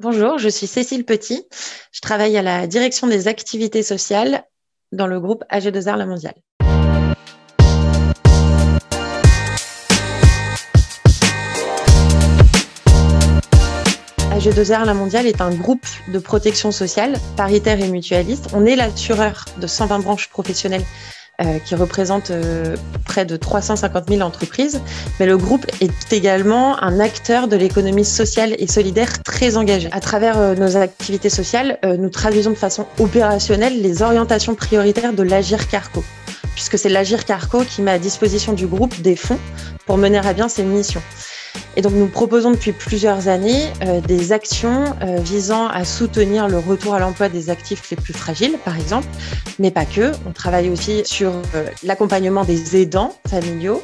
Bonjour, je suis Cécile Petit. Je travaille à la direction des activités sociales dans le groupe AG2R La Mondiale. AG2R La Mondiale est un groupe de protection sociale paritaire et mutualiste. On est l'assureur de 120 branches professionnelles qui représente près de 350 000 entreprises. Mais le groupe est également un acteur de l'économie sociale et solidaire très engagé. À travers nos activités sociales, nous traduisons de façon opérationnelle les orientations prioritaires de l'Agir Carco, puisque c'est l'Agir Carco qui met à disposition du groupe des fonds pour mener à bien ses missions. Et donc, nous proposons depuis plusieurs années des actions visant à soutenir le retour à l'emploi des actifs les plus fragiles, par exemple, mais pas que. On travaille aussi sur l'accompagnement des aidants familiaux,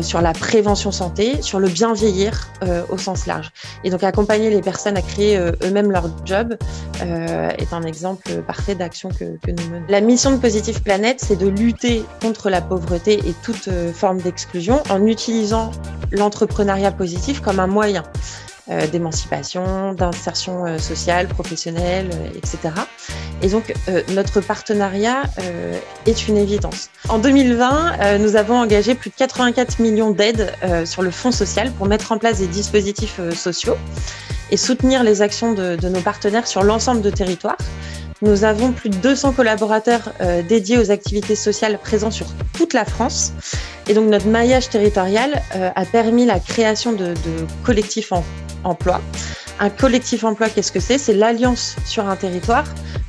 sur la prévention santé, sur le bien vieillir au sens large. Et donc, accompagner les personnes à créer eux-mêmes leur job est un exemple parfait d'action que nous menons. La mission de Positive Planète, c'est de lutter contre la pauvreté et toute forme d'exclusion en utilisant l'entrepreneuriat positif comme un moyen d'émancipation, d'insertion sociale, professionnelle, etc. Et donc, notre partenariat est une évidence. En 2020, nous avons engagé plus de 84 millions d'aides sur le Fonds social pour mettre en place des dispositifs sociaux et soutenir les actions de nos partenaires sur l'ensemble de territoires. Nous avons plus de 200 collaborateurs dédiés aux activités sociales présents sur toute la France. Et donc, notre maillage territorial a permis la création de collectifs emploi. Un collectif emploi, qu'est-ce que c'est? C'est l'alliance sur un territoire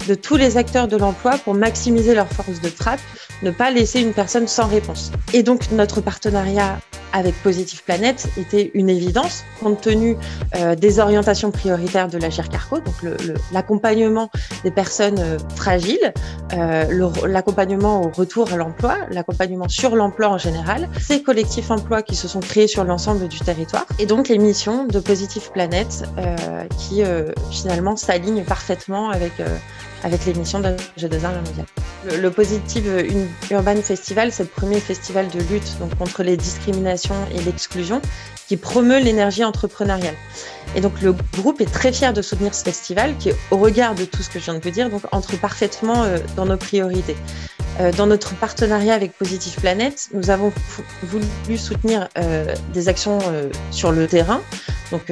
de tous les acteurs de l'emploi pour maximiser leur force de frappe, ne pas laisser une personne sans réponse. Et donc, notre partenariat avec Positive Planète était une évidence, compte tenu des orientations prioritaires de l'Agir Carco, donc l'accompagnement des personnes fragiles, l'accompagnement au retour à l'emploi, l'accompagnement sur l'emploi en général, ces collectifs emploi qui se sont créés sur l'ensemble du territoire, et donc les missions de Positive Planète qui finalement s'alignent parfaitement avec les missions de AG2R La Mondiale. Le Positive Urban Festival, c'est le premier festival de lutte donc, contre les discriminations et l'exclusion qui promeut l'énergie entrepreneuriale. Et donc le groupe est très fier de soutenir ce festival qui, au regard de tout ce que je viens de vous dire, donc, entre parfaitement dans nos priorités. Dans notre partenariat avec Positive Planète, nous avons voulu soutenir des actions sur le terrain, donc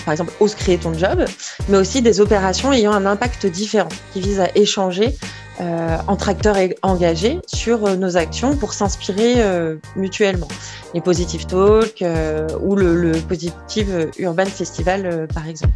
par exemple Ose créer ton job, mais aussi des opérations ayant un impact différent qui visent à échanger entre acteurs engagés sur nos actions pour s'inspirer mutuellement. Les Positive Talk ou le Positive Urban Festival par exemple.